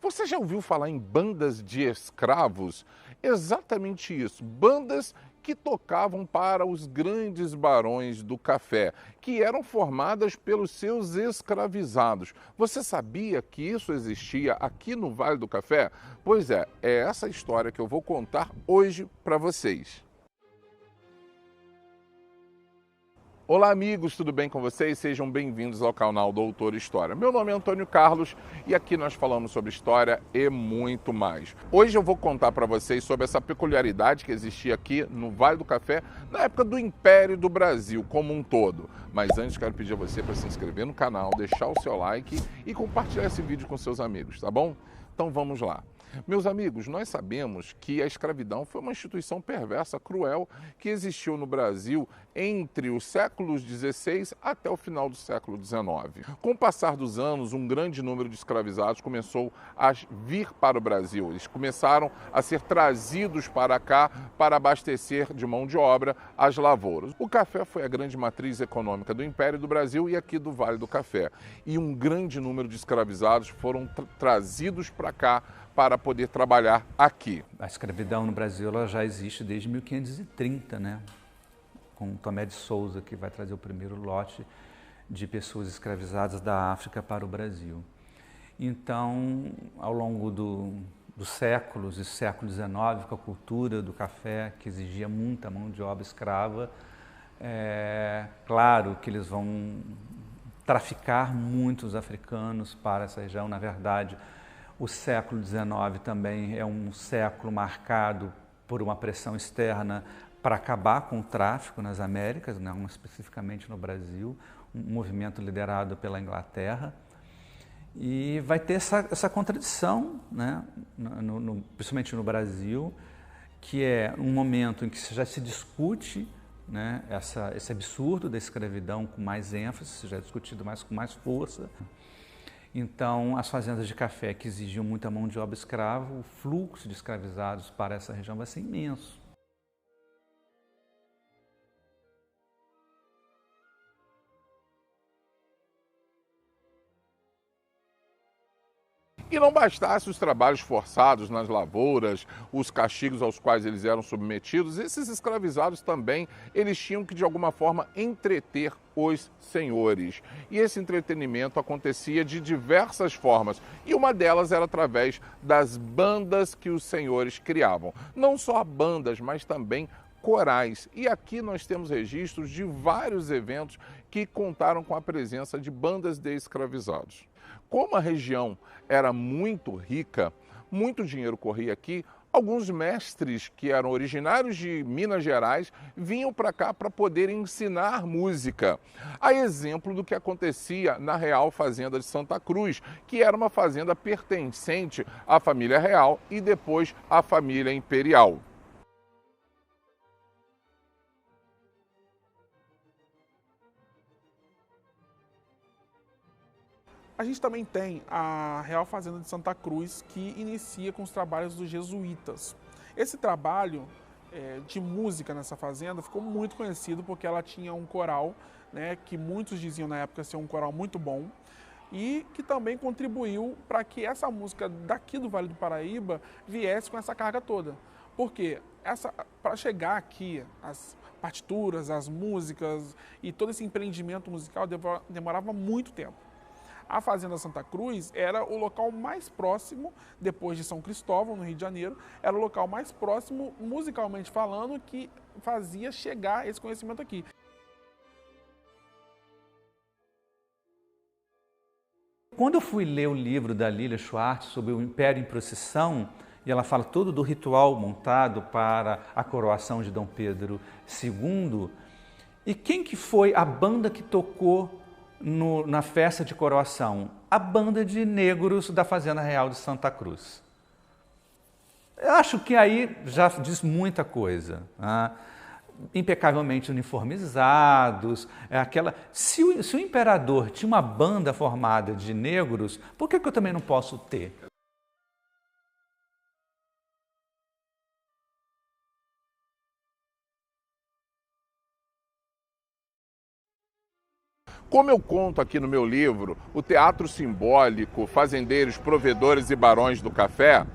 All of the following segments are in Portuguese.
Você já ouviu falar em bandas de escravos? Exatamente isso, bandas que tocavam para os grandes barões do café, que eram formadas pelos seus escravizados. Você sabia que isso existia aqui no Vale do Café? Pois é essa história que eu vou contar hoje para vocês. Olá amigos, tudo bem com vocês? Sejam bem-vindos ao canal Doutor História. Meu nome é Antônio Carlos e aqui nós falamos sobre história e muito mais. Hoje eu vou contar para vocês sobre essa peculiaridade que existia aqui no Vale do Café na época do Império do Brasil como um todo. Mas antes quero pedir a você para se inscrever no canal, deixar o seu like e compartilhar esse vídeo com seus amigos, tá bom? Então vamos lá. Meus amigos, nós sabemos que a escravidão foi uma instituição perversa, cruel, que existiu no Brasil entre os séculos XVI até o final do século XIX. Com o passar dos anos, um grande número de escravizados começou a vir para o Brasil. Eles começaram a ser trazidos para cá para abastecer de mão de obra as lavouras. O café foi a grande matriz econômica do Império do Brasil e aqui do Vale do Café. E um grande número de escravizados foram trazidos para cá para poder trabalhar aqui. A escravidão no Brasil ela já existe desde 1530, né? Com Tomé de Souza, que vai trazer o primeiro lote de pessoas escravizadas da África para o Brasil. Então, ao longo dos séculos e século XIX, com a cultura do café, que exigia muita mão de obra escrava, claro que eles vão traficar muitos africanos para essa região. Na verdade, o século XIX também é um século marcado por uma pressão externa para acabar com o tráfico nas Américas, não especificamente no Brasil, um movimento liderado pela Inglaterra. E vai ter essa contradição, né, principalmente no Brasil, que é um momento em que já se discute, né, esse absurdo da escravidão com mais ênfase, já é discutido com mais força. Então, as fazendas de café que exigiam muita mão de obra escrava, o fluxo de escravizados para essa região vai ser imenso. E não bastasse os trabalhos forçados nas lavouras, os castigos aos quais eles eram submetidos, esses escravizados também, eles tinham que de alguma forma entreter os senhores. E esse entretenimento acontecia de diversas formas, e uma delas era através das bandas que os senhores criavam. Não só bandas, mas também corais. E aqui nós temos registros de vários eventos que contaram com a presença de bandas de escravizados. Como a região era muito rica, muito dinheiro corria aqui, alguns mestres que eram originários de Minas Gerais vinham para cá para poder ensinar música. A exemplo do que acontecia na Real Fazenda de Santa Cruz, que era uma fazenda pertencente à família real e depois à família imperial. A gente também tem a Real Fazenda de Santa Cruz, que inicia com os trabalhos dos jesuítas. Esse trabalho de música nessa fazenda ficou muito conhecido porque ela tinha um coral, né, que muitos diziam na época ser um coral muito bom, e que também contribuiu para que essa música daqui do Vale do Paraíba viesse com essa carga toda. Porque para chegar aqui, as partituras, as músicas e todo esse empreendimento musical demorava muito tempo. A Fazenda Santa Cruz era o local mais próximo, depois de São Cristóvão, no Rio de Janeiro, era o local mais próximo, musicalmente falando, que fazia chegar esse conhecimento aqui. Quando eu fui ler o livro da Lilia Schwartz sobre o Império em Procissão, e ela fala todo do ritual montado para a coroação de Dom Pedro II, e quem que foi a banda que tocou na festa de coroação? A banda de negros da Fazenda Real de Santa Cruz. Eu acho que aí já diz muita coisa, né? Impecavelmente uniformizados, se o imperador tinha uma banda formada de negros, por que eu também não posso ter? Como eu conto aqui no meu livro, o teatro simbólico, fazendeiros, provedores e barões do café,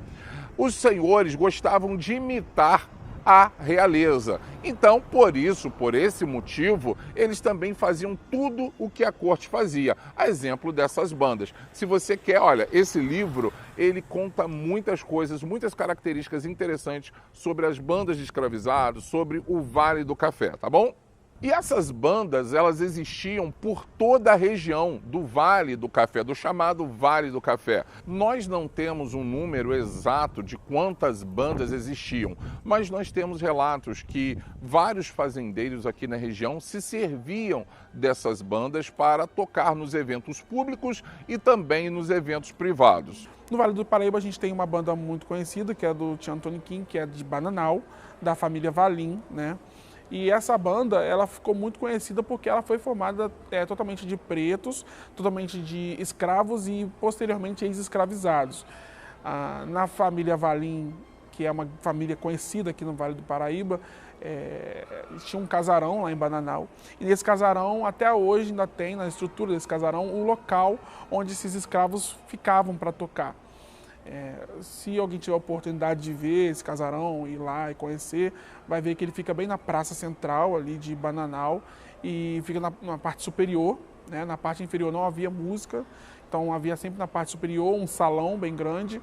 os senhores gostavam de imitar a realeza. Então, por esse motivo, eles também faziam tudo o que a corte fazia. A exemplo dessas bandas. Se você quer, olha, esse livro, ele conta muitas coisas, muitas características interessantes sobre as bandas de escravizados, sobre o Vale do Café, tá bom? E essas bandas, elas existiam por toda a região do Vale do Café, do chamado Vale do Café. Nós não temos um número exato de quantas bandas existiam, mas nós temos relatos que vários fazendeiros aqui na região se serviam dessas bandas para tocar nos eventos públicos e também nos eventos privados. No Vale do Paraíba a gente tem uma banda muito conhecida, que é do Tio Antônio Kim, que é de Bananal, da família Valim, né? E essa banda, ela ficou muito conhecida porque ela foi formada totalmente de pretos, totalmente de escravos e posteriormente ex-escravizados. Na família Valim, que é uma família conhecida aqui no Vale do Paraíba, tinha um casarão lá em Bananal. E nesse casarão, até hoje, ainda tem na estrutura desse casarão o local onde esses escravos ficavam para tocar. Se alguém tiver a oportunidade de ver esse casarão, ir lá e conhecer, vai ver que ele fica bem na praça central ali de Bananal e fica na parte superior, né? Na parte inferior não havia música, então havia sempre na parte superior um salão bem grande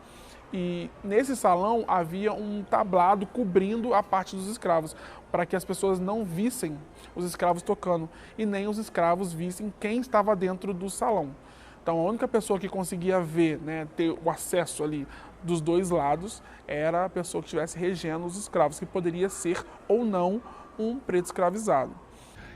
e nesse salão havia um tablado cobrindo a parte dos escravos, para que as pessoas não vissem os escravos tocando e nem os escravos vissem quem estava dentro do salão. Então, a única pessoa que conseguia ver, né, ter o acesso ali dos dois lados, era a pessoa que estivesse regendo os escravos, que poderia ser ou não um preto escravizado.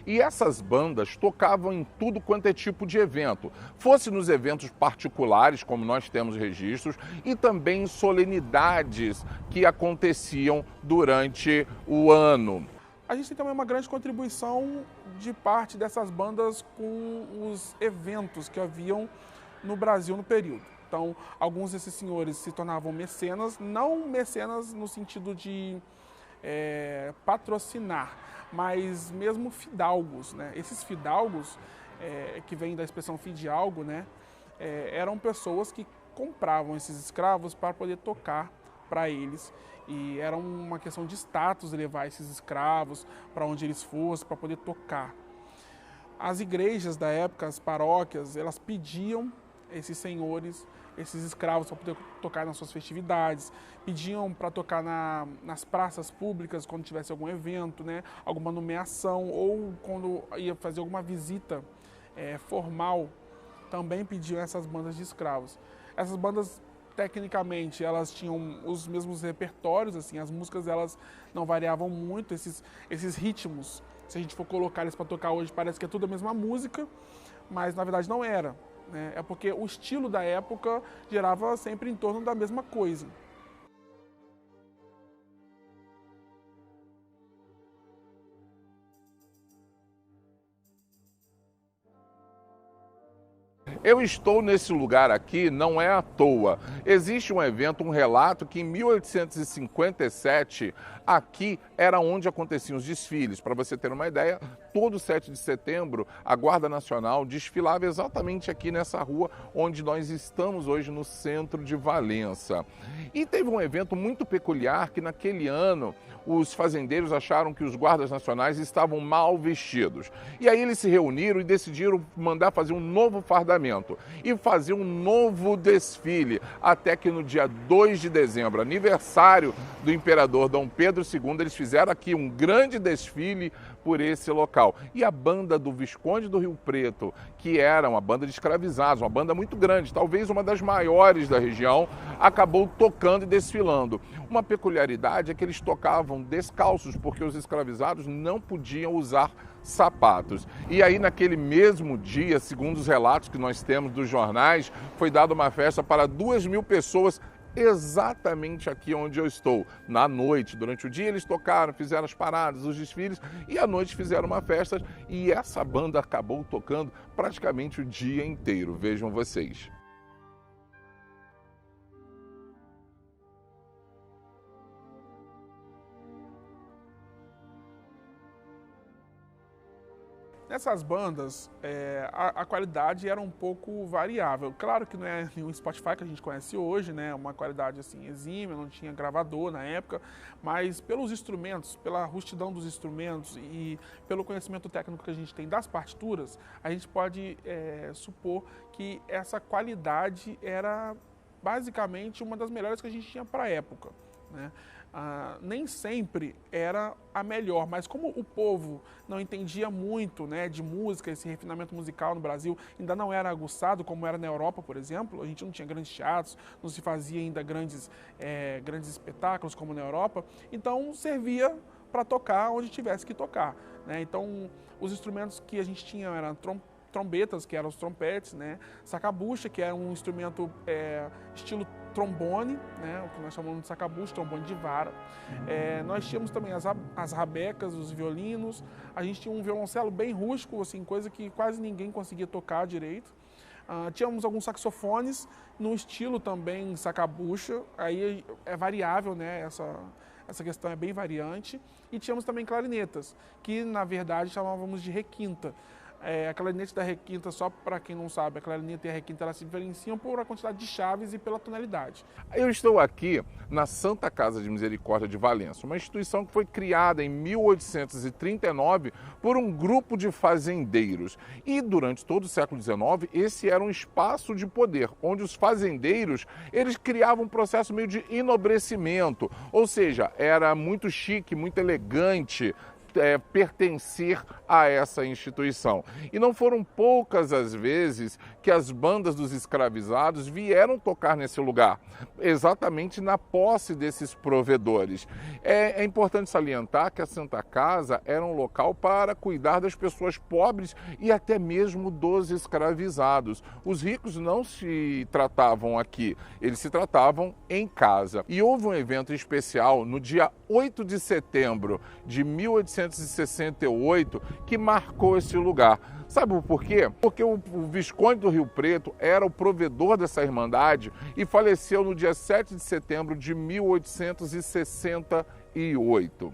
E essas bandas tocavam em tudo quanto é tipo de evento, fosse nos eventos particulares, como nós temos registros, e também em solenidades que aconteciam durante o ano. A gente tem também uma grande contribuição de parte dessas bandas com os eventos que haviam no Brasil no período. Então, alguns desses senhores se tornavam mecenas, não mecenas no sentido de patrocinar, mas mesmo fidalgos, né? Esses fidalgos, que vêm da expressão fidalgo, né? Eram pessoas que compravam esses escravos para poder tocar para eles. E era uma questão de status levar esses escravos para onde eles fossem, para poder tocar. As igrejas da época, as paróquias, elas pediam esses senhores, esses escravos para poder tocar nas suas festividades, pediam para tocar nas praças públicas quando tivesse algum evento, né, alguma nomeação ou quando ia fazer alguma visita formal, também pediam essas bandas de escravos. Essas bandas, tecnicamente, elas tinham os mesmos repertórios, assim, as músicas elas não variavam muito, esses ritmos, se a gente for colocar eles para tocar hoje, parece que é tudo a mesma música, mas na verdade não era, né? É porque o estilo da época girava sempre em torno da mesma coisa. Eu estou nesse lugar aqui não é à toa. Existe um evento, um relato que em 1857 aqui era onde aconteciam os desfiles. Para você ter uma ideia, todo 7 de setembro a Guarda Nacional desfilava exatamente aqui nessa rua onde nós estamos hoje, no centro de Valença. E teve um evento muito peculiar que naquele ano os fazendeiros acharam que os guardas nacionais estavam mal vestidos. E aí eles se reuniram e decidiram mandar fazer um novo fardamento e fazer um novo desfile, até que no dia 2 de dezembro, aniversário do imperador Dom Pedro II, eles fizeram aqui um grande desfile por esse local. E a banda do Visconde do Rio Preto, que era uma banda de escravizados, uma banda muito grande, talvez uma das maiores da região, acabou tocando e desfilando. Uma peculiaridade é que eles tocavam descalços, porque os escravizados não podiam usar sapatos. E aí, naquele mesmo dia, segundo os relatos que nós temos dos jornais, foi dada uma festa para 2.000 pessoas exatamente aqui onde eu estou. Na noite, durante o dia eles tocaram, fizeram as paradas, os desfiles, e à noite fizeram uma festa, e essa banda acabou tocando praticamente o dia inteiro. Vejam vocês. Nessas bandas, a qualidade era um pouco variável. Claro que não é nenhum Spotify que a gente conhece hoje, né? Uma qualidade assim exímia, não tinha gravador na época, mas pelos instrumentos, pela rustidão dos instrumentos e pelo conhecimento técnico que a gente tem das partituras, a gente pode supor que essa qualidade era basicamente uma das melhores que a gente tinha para a época, né? Nem sempre era a melhor, mas como o povo não entendia muito, né, de música, esse refinamento musical no Brasil ainda não era aguçado como era na Europa, por exemplo, a gente não tinha grandes teatros, não se fazia ainda grandes espetáculos como na Europa, então servia para tocar onde tivesse que tocar, né? Então os instrumentos que a gente tinha eram trombetas, que eram os trompetes, né? Sacabucha, que era um instrumento estilo trombone, né? O que nós chamamos de sacabucha, trombone de vara. Nós tínhamos também as rabecas, os violinos, a gente tinha um violoncelo bem rústico, assim, coisa que quase ninguém conseguia tocar direito. Tínhamos alguns saxofones no estilo também sacabucha, aí é variável, né? Essa questão é bem variante. E tínhamos também clarinetas, que na verdade chamávamos de requinta. A clarinete da requinta, só para quem não sabe, a clarineta e a requinta elas se diferenciam por a quantidade de chaves e pela tonalidade. Eu estou aqui na Santa Casa de Misericórdia de Valença, uma instituição que foi criada em 1839 por um grupo de fazendeiros. E durante todo o século XIX, esse era um espaço de poder, onde os fazendeiros eles criavam um processo meio de enobrecimento, ou seja, era muito chique, muito elegante, pertencer a essa instituição. E não foram poucas as vezes que as bandas dos escravizados vieram tocar nesse lugar, exatamente na posse desses provedores. É importante salientar que a Santa Casa era um local para cuidar das pessoas pobres e até mesmo dos escravizados. Os ricos não se tratavam aqui, eles se tratavam em casa. E houve um evento especial no dia 8 de setembro de 1868 que marcou esse lugar. Sabe por quê? Porque o Visconde do Rio Preto era o provedor dessa irmandade e faleceu no dia 7 de setembro de 1868.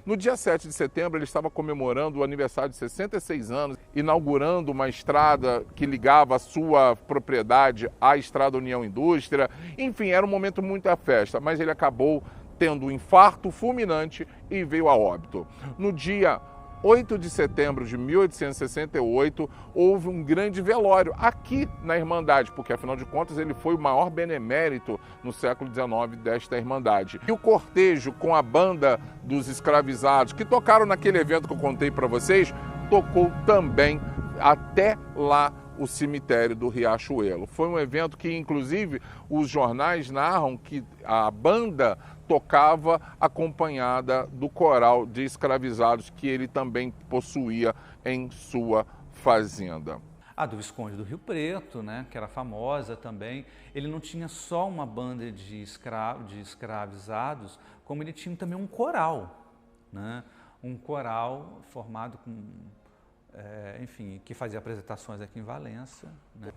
No dia 7 de setembro, ele estava comemorando o aniversário de 66 anos, inaugurando uma estrada que ligava a sua propriedade à Estrada União Indústria. Enfim, era um momento muito à festa, mas ele acabou tendo um infarto fulminante e veio a óbito. No dia 8 de setembro de 1868, houve um grande velório aqui na Irmandade, porque afinal de contas ele foi o maior benemérito no século XIX desta Irmandade. E o cortejo com a banda dos escravizados, que tocaram naquele evento que eu contei para vocês, tocou também até lá o cemitério do Riachuelo. Foi um evento que, inclusive, os jornais narram que a banda tocava acompanhada do coral de escravizados que ele também possuía em sua fazenda. A do Visconde do Rio Preto, né, que era famosa também, ele não tinha só uma banda de escravizados, como ele tinha também um coral, né? Um coral formado com, enfim, que fazia apresentações aqui em Valença, né?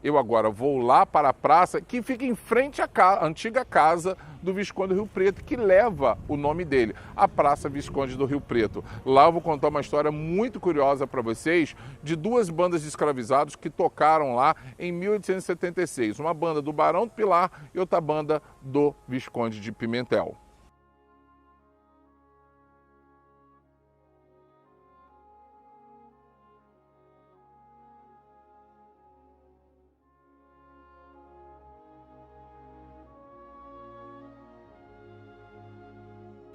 Eu agora vou lá para a praça que fica em frente à antiga casa do Visconde do Rio Preto, que leva o nome dele, a Praça Visconde do Rio Preto. Lá eu vou contar uma história muito curiosa para vocês de duas bandas de escravizados que tocaram lá em 1876. Uma banda do Barão do Pilar e outra banda do Visconde de Pimentel.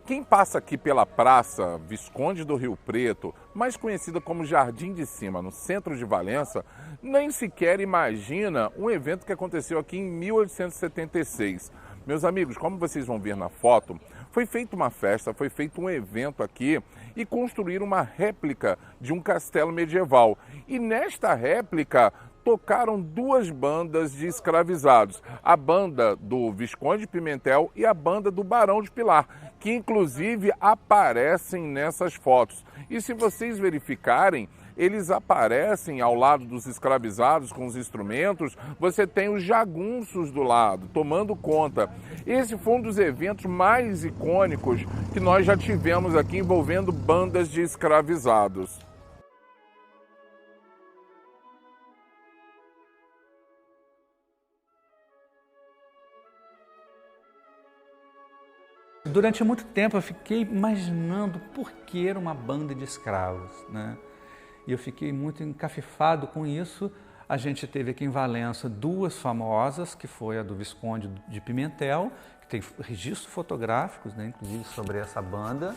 Quem passa aqui pela Praça Visconde do Rio Preto, mais conhecida como Jardim de Cima, no centro de Valença, nem sequer imagina um evento que aconteceu aqui em 1876. Meus amigos, como vocês vão ver na foto, foi feita uma festa, foi feito um evento aqui e construíram uma réplica de um castelo medieval. E nesta réplica tocaram duas bandas de escravizados, a banda do Visconde de Pimentel e a banda do Barão de Pilar, que inclusive aparecem nessas fotos. E se vocês verificarem, eles aparecem ao lado dos escravizados com os instrumentos, você tem os jagunços do lado, tomando conta. Esse foi um dos eventos mais icônicos que nós já tivemos aqui envolvendo bandas de escravizados. Durante muito tempo eu fiquei imaginando por que era uma banda de escravos, né? E eu fiquei muito encafifado com isso. A gente teve aqui em Valença duas famosas, que foi a do Visconde de Pimentel, que tem registros fotográficos, né, inclusive sobre essa banda,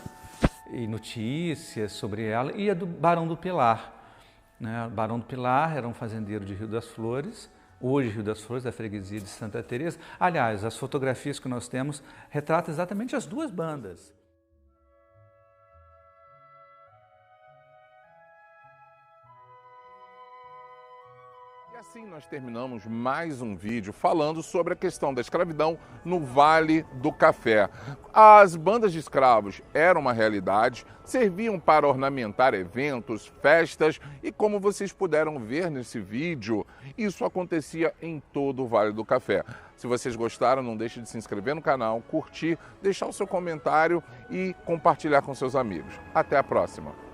e notícias sobre ela, e a do Barão do Pilar. Né? O Barão do Pilar era um fazendeiro de Rio das Flores, hoje Rio das Flores, da freguesia de Santa Teresa. Aliás, as fotografias que nós temos retratam exatamente as duas bandas. E assim nós terminamos mais um vídeo falando sobre a questão da escravidão no Vale do Café. As bandas de escravos eram uma realidade, serviam para ornamentar eventos, festas e, como vocês puderam ver nesse vídeo, isso acontecia em todo o Vale do Café. Se vocês gostaram, não deixe de se inscrever no canal, curtir, deixar o seu comentário e compartilhar com seus amigos. Até a próxima!